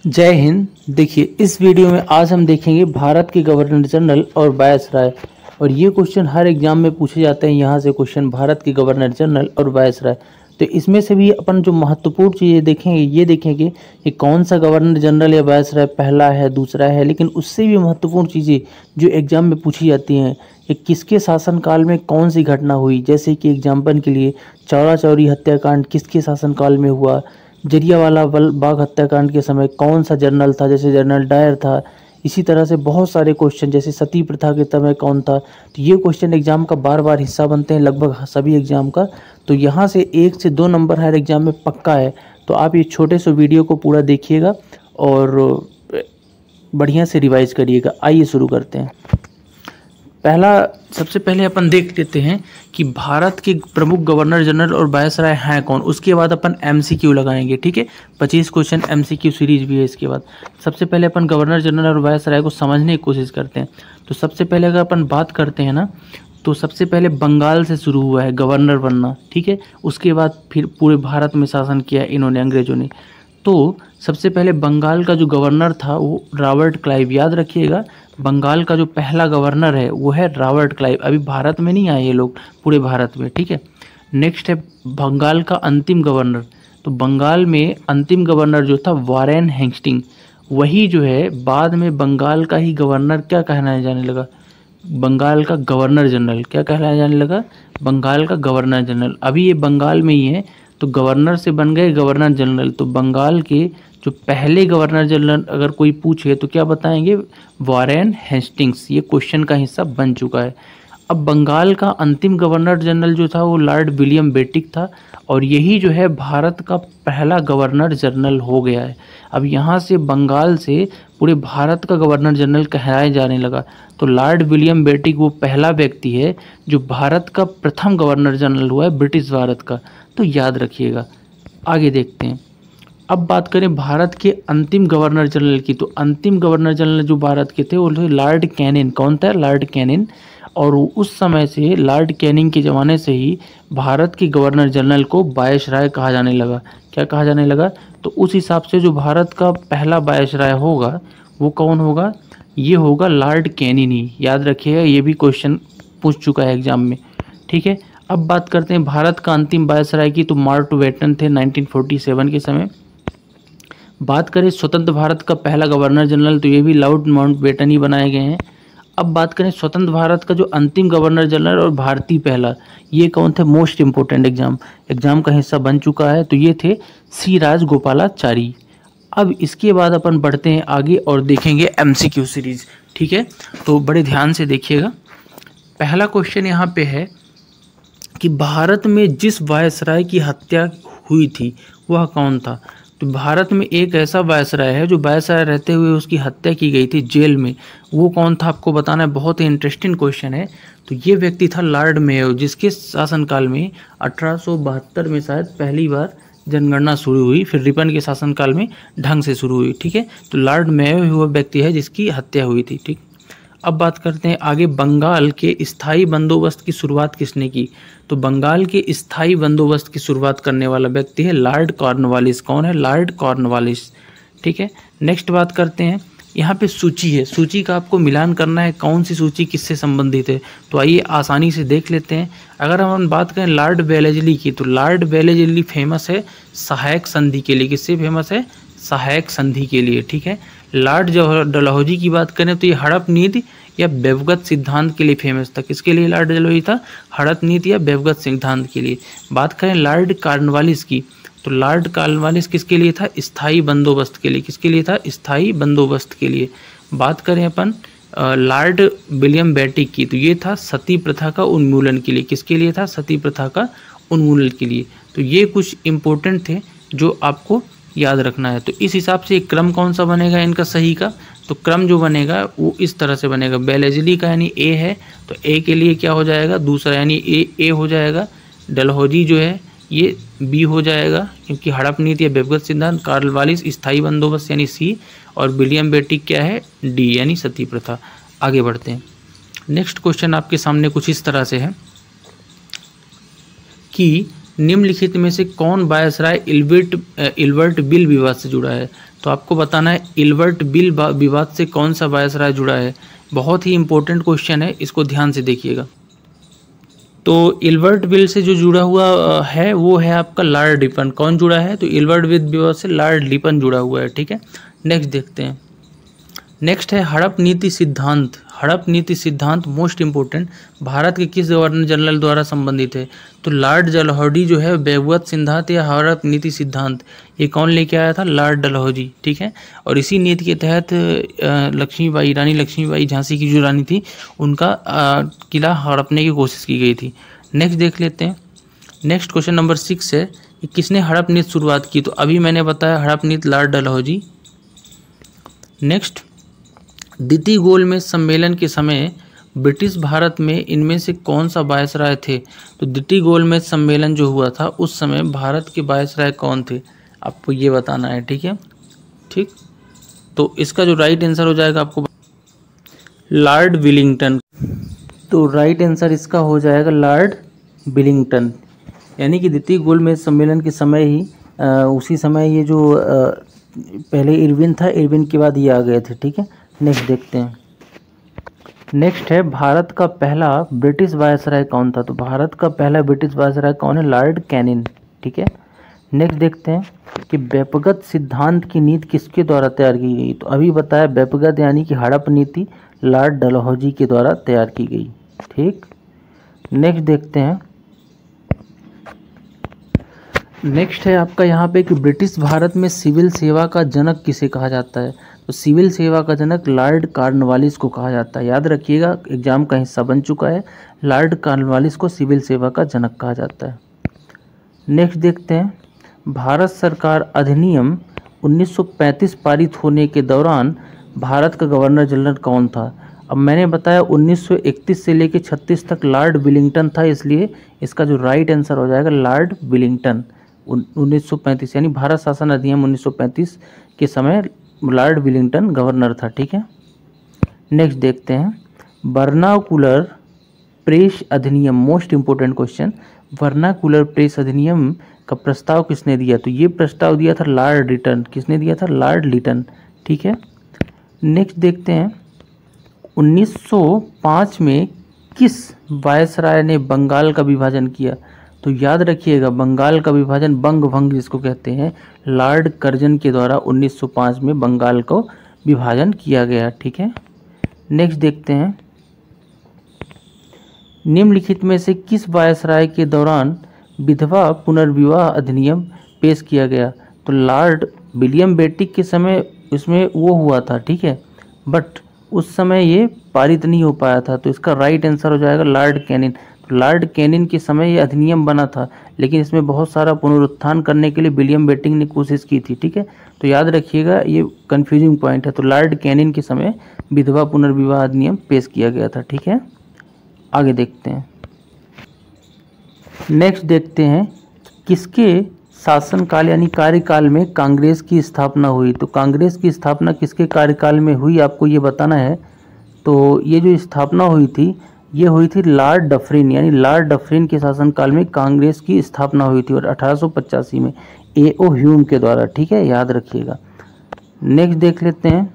जय हिंद। देखिए, इस वीडियो में आज हम देखेंगे भारत के गवर्नर जनरल और वायसराय। और ये क्वेश्चन हर एग्जाम में पूछे जाते हैं। यहाँ से क्वेश्चन भारत के गवर्नर जनरल और वायसराय। तो इसमें से भी अपन जो महत्वपूर्ण चीज़ें देखेंगे ये देखेंगे कि कौन सा गवर्नर जनरल या वायसराय पहला है, दूसरा है। लेकिन उससे भी महत्वपूर्ण चीज़ें जो एग्जाम में पूछी जाती हैं कि किसके शासनकाल में कौन सी घटना हुई। जैसे कि एग्जाम्पल के लिए चौरा चौरी हत्याकांड किसके शासनकाल में हुआ, जलियांवाला बाग हत्याकांड के समय कौन सा जनरल था, जैसे जनरल डायर था। इसी तरह से बहुत सारे क्वेश्चन, जैसे सती प्रथा के समय कौन था। तो ये क्वेश्चन एग्जाम का बार बार हिस्सा बनते हैं, लगभग सभी एग्जाम का। तो यहाँ से 1 से 2 नंबर हर एग्जाम में पक्का है। तो आप ये छोटे से वीडियो को पूरा देखिएगा और बढ़िया से रिवाइज करिएगा। आइए शुरू करते हैं। सबसे पहले अपन देख लेते हैं कि भारत के प्रमुख गवर्नर जनरल और वायसराय हैं कौन। उसके बाद अपन एमसीक्यू लगाएंगे, ठीक है। 25 क्वेश्चन एमसीक्यू सीरीज भी है इसके बाद। सबसे पहले अपन गवर्नर जनरल और वायसराय को समझने की कोशिश करते हैं। तो सबसे पहले अगर अपन बात करते हैं ना, तो सबसे पहले बंगाल से शुरू हुआ है गवर्नर बनना, ठीक है। उसके बाद फिर पूरे भारत में शासन किया इन्होंने, अंग्रेजों ने। तो सबसे पहले बंगाल का जो गवर्नर था वो रॉबर्ट क्लाइव, याद रखिएगा। बंगाल का जो पहला गवर्नर है वो है रॉबर्ट क्लाइव। अभी भारत में नहीं आए ये लोग, पूरे भारत में, ठीक है। नेक्स्ट है बंगाल का अंतिम गवर्नर। तो बंगाल में अंतिम गवर्नर जो था वारेन हेस्टिंग, वही जो है बाद में बंगाल का ही गवर्नर क्या कहलाया जाने लगा, बंगाल का गवर्नर जनरल। क्या कहलाया जाने लगा, बंगाल का गवर्नर जनरल। अभी ये बंगाल में ही है, तो गवर्नर से बन गए गवर्नर जनरल। तो बंगाल के जो पहले गवर्नर जनरल अगर कोई पूछे तो क्या बताएंगे, वारेन हेस्टिंग्स। ये क्वेश्चन का हिस्सा बन चुका है। अब बंगाल का अंतिम गवर्नर जनरल जो था वो लॉर्ड विलियम बेटिक था, और यही जो है भारत का पहला गवर्नर जनरल हो गया है। अब यहाँ से बंगाल से पूरे भारत का गवर्नर जनरल कहलाया जाने लगा। तो लॉर्ड विलियम बेटिक वो पहला व्यक्ति है जो भारत का प्रथम गवर्नर जनरल हुआ है, ब्रिटिश भारत का। तो याद रखिएगा। आगे देखते हैं। अब बात करें भारत के अंतिम गवर्नर जनरल की, तो अंतिम गवर्नर जनरल जो भारत के थे वो लॉर्ड कैनिंग। कौन था, लॉर्ड कैनिंग। और उस समय से लॉर्ड कैनिंग के ज़माने से ही भारत के गवर्नर जनरल को वायसराय कहा जाने लगा। क्या कहा जाने लगा, तो उस हिसाब से जो भारत का पहला वायसराय होगा वो कौन होगा, ये होगा लॉर्ड कैनिंग ही। याद रखिएगा, ये भी क्वेश्चन पूछ चुका है एग्जाम में, ठीक है। अब बात करते हैं भारत का अंतिम वायसराय की, तो माउंटबेटन थे 1947 के समय। बात करें स्वतंत्र भारत का पहला गवर्नर जनरल, तो ये भी लॉर्ड माउंटबेटन ही बनाए गए हैं। अब बात करें स्वतंत्र भारत का जो अंतिम गवर्नर जनरल और भारतीय पहला, ये कौन थे, मोस्ट इंपोर्टेंट एग्जाम का हिस्सा बन चुका है। तो ये थे सी राजगोपालाचारी। अब इसके बाद अपन बढ़ते हैं आगे और देखेंगे एमसीक्यू सीरीज, ठीक है। तो बड़े ध्यान से देखिएगा। पहला क्वेश्चन यहाँ पे है कि भारत में जिस वायसराय की हत्या हुई थी वह कौन था। तो भारत में एक ऐसा वायसराय है जो वायसराय रहते हुए उसकी हत्या की गई थी जेल में। वो कौन था आपको बताना है, बहुत ही इंटरेस्टिंग क्वेश्चन है। तो ये व्यक्ति था लॉर्ड मेयो, जिसके शासनकाल में 1872 में शायद पहली बार जनगणना शुरू हुई, फिर रिपन के शासनकाल में ढंग से शुरू हुई, ठीक है। तो लॉर्ड मेयो ही वो व्यक्ति है जिसकी हत्या हुई थी, ठीक। अब बात करते हैं आगे, बंगाल के स्थायी बंदोबस्त की शुरुआत किसने की। तो बंगाल के स्थायी बंदोबस्त की शुरुआत करने वाला व्यक्ति है लॉर्ड कॉर्नवालिस। कौन है, लॉर्ड कॉर्नवालिस, ठीक है। नेक्स्ट बात करते हैं, यहाँ पे सूची है, सूची का आपको मिलान करना है, कौन सी सूची किससे संबंधित है। तो आइए आसानी से देख लेते हैं। अगर हम बात करें लॉर्ड वेलेस्ली की, तो लॉर्ड वेलेस्ली फेमस है सहायक संधि के लिए। किससे फेमस है, सहायक संधि के लिए, ठीक है। लॉर्ड डलहौजी की बात करें तो ये हड़प नीति या व्यवगत सिद्धांत के लिए फेमस था। किसके लिए लॉर्ड डलहौजी था, हड़प नीति या व्यवगत सिद्धांत के लिए। बात करें लॉर्ड कॉर्नवालिस की, तो लॉर्ड कॉर्नवालिस किसके लिए था, स्थायी बंदोबस्त के लिए। किसके लिए था, स्थायी बंदोबस्त के लिए। बात करें अपन लॉर्ड विलियम बेटिक की, तो ये था सती प्रथा का उन्मूलन के लिए। किसके लिए था, सती प्रथा का उन्मूलन के लिए। तो ये कुछ इंपॉर्टेंट थे जो आपको याद रखना है। तो इस हिसाब से क्रम कौन सा बनेगा इनका सही का, तो क्रम जो बनेगा वो इस तरह से बनेगा। वेलेस्ली का यानी ए है, तो ए के लिए क्या हो जाएगा, दूसरा यानी ए हो जाएगा। डलहौजी जो है ये बी हो जाएगा क्योंकि हड़प नीति या व्यवगत सिद्धांत। कॉर्नवालिस स्थायी बंदोबस्त यानी सी, और विलियम बेटिक क्या है, डी यानी सती प्रथा। आगे बढ़ते हैं। नेक्स्ट क्वेश्चन आपके सामने कुछ इस तरह से है कि निम्नलिखित में से कौन वायसराय इल्बर्ट बिल विवाद से जुड़ा है? तो आपको बताना है इल्बर्ट बिल विवाद से कौन सा वायसराय जुड़ा है। बहुत ही इंपॉर्टेंट क्वेश्चन है, इसको ध्यान से देखिएगा। तो इल्बर्ट बिल से जो जुड़ा हुआ है वो है आपका लॉर्ड रिपन। कौन जुड़ा है? तो इल्बर्ट बिल विवाद से लॉर्ड रिपन जुड़ा हुआ है, ठीक है। नेक्स्ट देखते हैं। नेक्स्ट है हड़प नीति सिद्धांत। हड़प नीति सिद्धांत मोस्ट इम्पोर्टेंट भारत के किस गवर्नर जनरल द्वारा संबंधित है? तो लॉर्ड डलहौजी जो है बेगवत सिद्धांत या हड़प नीति सिद्धांत, ये कौन लेके आया था? लॉर्ड डलहौजी, ठीक है। और इसी नीति के तहत रानी लक्ष्मीबाई झांसी की जो रानी थी उनका किला हड़पने की कोशिश की गई थी। नेक्स्ट देख लेते हैं। नेक्स्ट क्वेश्चन नंबर 6 है कि किसने हड़प नीति शुरुआत की? तो अभी मैंने बताया हड़प नीति लॉर्ड डलहौजी। नेक्स्ट, द्वितीय गोलमेज सम्मेलन के समय ब्रिटिश भारत में इनमें से कौन सा वायसराय थे? तो द्वितीय गोलमेज सम्मेलन जो हुआ था उस समय भारत के वायसराय कौन थे? आपको ये बताना है, ठीक है। ठीक, तो इसका जो राइट आंसर हो जाएगा आपको लॉर्ड विलिंगटन। तो राइट आंसर इसका हो जाएगा लॉर्ड विलिंगटन, यानी कि द्वितीय गोलमेज सम्मेलन के समय ही उसी समय ये जो पहले इरविन था, इरविन के बाद ये आ गए थे, ठीक है। नेक्स्ट देखते हैं। नेक्स्ट है भारत का पहला ब्रिटिश वायसराय कौन था? तो भारत का पहला ब्रिटिश वायसराय कौन है? लॉर्ड कैनिन, ठीक है। नेक्स्ट देखते हैं कि व्यक्तिगत सिद्धांत की नीति किसके द्वारा तैयार की गई? तो अभी बताया व्यक्तिगत यानी कि हड़प नीति लॉर्ड डलहौजी के द्वारा तैयार की गई, ठीक। नेक्स्ट देखते हैं। नेक्स्ट है आपका यहाँ पे कि ब्रिटिश भारत में सिविल सेवा का जनक किसे कहा जाता है? तो सिविल सेवा का जनक लॉर्ड कॉर्नवालिस को कहा जाता है। याद रखिएगा, एग्जाम का हिस्सा बन चुका है। लॉर्ड कॉर्नवालिस को सिविल सेवा का जनक कहा जाता है। नेक्स्ट देखते हैं। भारत सरकार अधिनियम 1935 पारित होने के दौरान भारत का गवर्नर जनरल कौन था? अब मैंने बताया 1931 से लेकर 36 तक लॉर्ड विलिंगटन था, इसलिए इसका जो राइट आंसर हो जाएगा लॉर्ड विलिंगटन। 1935 यानी भारत शासन अधिनियम 1935 के समय लॉर्ड विलिंगटन गवर्नर था, ठीक है। नेक्स्ट देखते हैं। वर्नाकुलर प्रेस अधिनियम, most important question. Vernacular press अधिनियम का प्रस्ताव किसने दिया? तो ये प्रस्ताव दिया था लॉर्ड लिटन। किसने दिया था? लॉर्ड लिटन, ठीक है। नेक्स्ट देखते हैं। 1905 में किस वायसराय ने बंगाल का विभाजन किया? तो याद रखिएगा, बंगाल का विभाजन बंग भंग जिसको कहते हैं, लॉर्ड कर्जन के द्वारा 1905 में बंगाल को विभाजन किया गया, ठीक है। नेक्स्ट देखते हैं। निम्नलिखित में से किस वायसराय के दौरान विधवा पुनर्विवाह अधिनियम पेश किया गया? तो लॉर्ड विलियम बेटिक के समय उसमें वो हुआ था, ठीक है, बट उस समय ये पारित नहीं हो पाया था। तो इसका राइट आंसर हो जाएगा लॉर्ड कैनिन। लॉर्ड कैनिन के समय ये अधिनियम बना था, लेकिन इसमें बहुत सारा पुनरुत्थान करने के लिए विलियम बेटिंग ने कोशिश की थी, ठीक है। तो याद रखिएगा, ये कंफ्यूजिंग पॉइंट है। तो लॉर्ड कैनिन के समय विधवा पुनर्विवाह अधिनियम पेश किया गया था, ठीक है। आगे देखते हैं। नेक्स्ट देखते हैं किसके शासनकाल यानी कार्यकाल में कांग्रेस की स्थापना हुई? तो कांग्रेस की स्थापना किसके कार्यकाल में हुई आपको ये बताना है। तो ये जो स्थापना हुई थी ये हुई थी लॉर्ड डफरिन, यानी लॉर्ड डफरिन के शासनकाल में कांग्रेस की स्थापना हुई थी और 1885 में A.O. ह्यूम के द्वारा, ठीक है, याद रखिएगा। नेक्स्ट देख लेते हैं।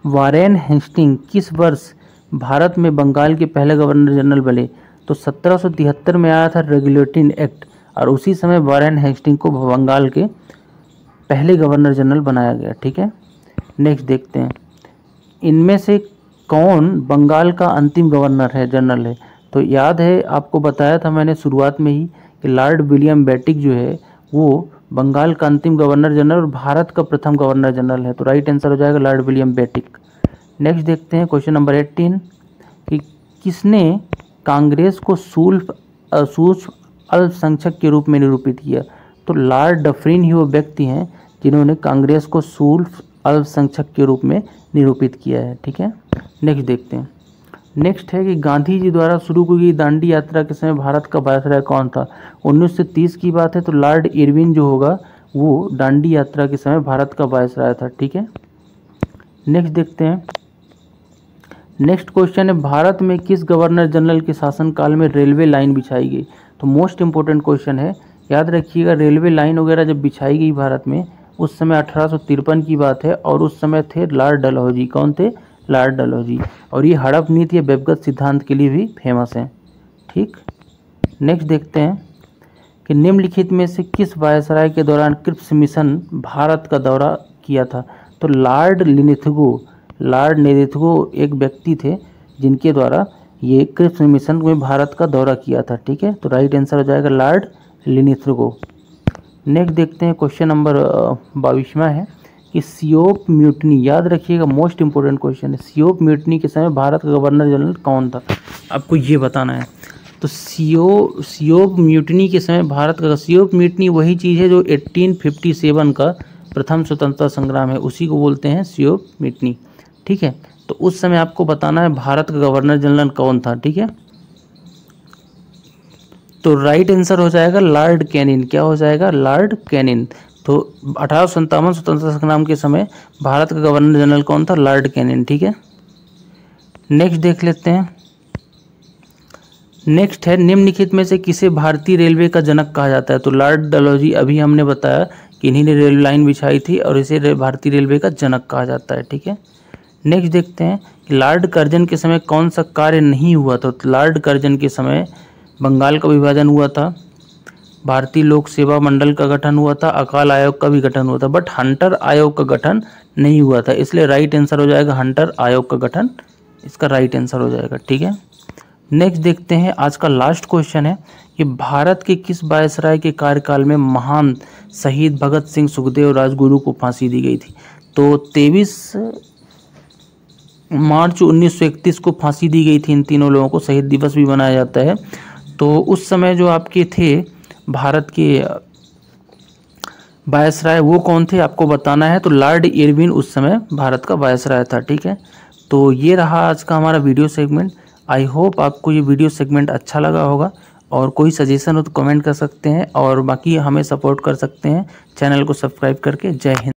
वारेन हेस्टिंग किस वर्ष भारत में बंगाल के पहले गवर्नर जनरल बने? तो 1773 में आया था रेगुलेटिंग एक्ट और उसी समय वारेन हेस्टिंग को बंगाल के पहले गवर्नर जनरल बनाया गया, ठीक है। नेक्स्ट देखते हैं। इनमें से कौन बंगाल का अंतिम गवर्नर है जनरल है? तो याद है, आपको बताया था मैंने शुरुआत में ही कि लॉर्ड विलियम बेटिक जो है वो बंगाल का अंतिम गवर्नर जनरल और भारत का प्रथम गवर्नर जनरल है। तो राइट आंसर हो जाएगा लॉर्ड विलियम बेटिक। नेक्स्ट देखते हैं क्वेश्चन नंबर 18 कि किसने कांग्रेस को सूक्ष्म अल्पसंख्यक के रूप में निरूपित किया? तो लॉर्ड डफरिन ही वो व्यक्ति हैं जिन्होंने कांग्रेस को सूक्ष्म अल्पसंख्यक के रूप में निरूपित किया है, ठीक है। नेक्स्ट देखते हैं। नेक्स्ट है कि गांधी जी द्वारा शुरू की गई दांडी यात्रा के समय भारत का वायसराय कौन था? 1930 की बात है, तो लॉर्ड इरविन जो होगा वो दांडी यात्रा के समय भारत का वायसराय था, ठीक है। नेक्स्ट देखते हैं। नेक्स्ट क्वेश्चन है, भारत में किस गवर्नर जनरल के शासनकाल में रेलवे लाइन बिछाई गई? तो मोस्ट इंपॉर्टेंट क्वेश्चन है, याद रखिएगा। रेलवे लाइन वगैरह जब बिछाई गई भारत में, उस समय 1853 की बात है, और उस समय थे लॉर्ड डलहौजी। कौन थे? लॉर्ड डलहौजी। और ये हड़प नीति या व्यक्तिगत सिद्धांत के लिए भी फेमस है। ठीक, नेक्स्ट देखते हैं कि निम्नलिखित में से किस वायसराय के दौरान क्रिप्स मिशन भारत का दौरा किया था? तो लॉर्ड लिनिथगो एक व्यक्ति थे जिनके द्वारा ये क्रिप्स मिशन में भारत का दौरा किया था। ठीक है, तो राइट आंसर हो जाएगा लॉर्ड लिनिथगो। नेक्स्ट देखते हैं, क्वेश्चन नंबर 22वां है कि सियोप म्यूटनी, याद रखिएगा मोस्ट इंपोर्टेंट क्वेश्चन है, सियोप म्यूटनी के समय भारत का गवर्नर जनरल कौन था? आपको ये बताना है। तो सियोप म्यूटनी के समय भारत का, सियोप म्यूटनी वही चीज़ है जो 1857 का प्रथम स्वतंत्रता संग्राम है, उसी को बोलते हैं सियोप म्यूटनी। ठीक है, तो उस समय आपको बताना है भारत का गवर्नर जनरल कौन था। ठीक है, तो राइट आंसर हो जाएगा लॉर्ड कैनिन। क्या हो जाएगा? Lord Canning. तो 1857 स्वतंत्रता संग्राम के समय भारत का गवर्नर जनरल कौन था? Lord Canning. ठीक है, नेक्स्ट देख लेते हैं। नेक्स्ट है, निम्नलिखित में से किसे भारतीय रेलवे का जनक कहा जाता है? तो लॉर्ड डलहौजी, अभी हमने बताया कि इन्हीं ने रेल लाइन बिछाई थी और इसे भारतीय रेलवे का जनक कहा जाता है। ठीक है, नेक्स्ट देखते हैं कि लॉर्ड कर्जन के समय कौन सा कार्य नहीं हुआ था? तो लॉर्ड कर्जन के समय बंगाल का विभाजन हुआ था, भारतीय लोक सेवा मंडल का गठन हुआ था, अकाल आयोग का भी गठन हुआ था, बट हंटर आयोग का गठन नहीं हुआ था। इसलिए राइट आंसर हो जाएगा हंटर आयोग का गठन, इसका राइट आंसर हो जाएगा। ठीक है, नेक्स्ट देखते हैं, आज का लास्ट क्वेश्चन है कि भारत के किस वायसराय के कार्यकाल में महान शहीद भगत सिंह, सुखदेव, राजगुरु को फांसी दी गई थी? तो 23 मार्च 1931 को फांसी दी गई थी इन तीनों लोगों को, शहीद दिवस भी मनाया जाता है। तो उस समय जो आपके थे भारत के वायसराय, वो कौन थे आपको बताना है। तो लॉर्ड इरविन उस समय भारत का वायसराय था। ठीक है, तो ये रहा आज का हमारा वीडियो सेगमेंट। आई होप आपको ये वीडियो सेगमेंट अच्छा लगा होगा, और कोई सजेशन हो तो कमेंट कर सकते हैं, और बाकी हमें सपोर्ट कर सकते हैं चैनल को सब्सक्राइब करके। जय हिंद।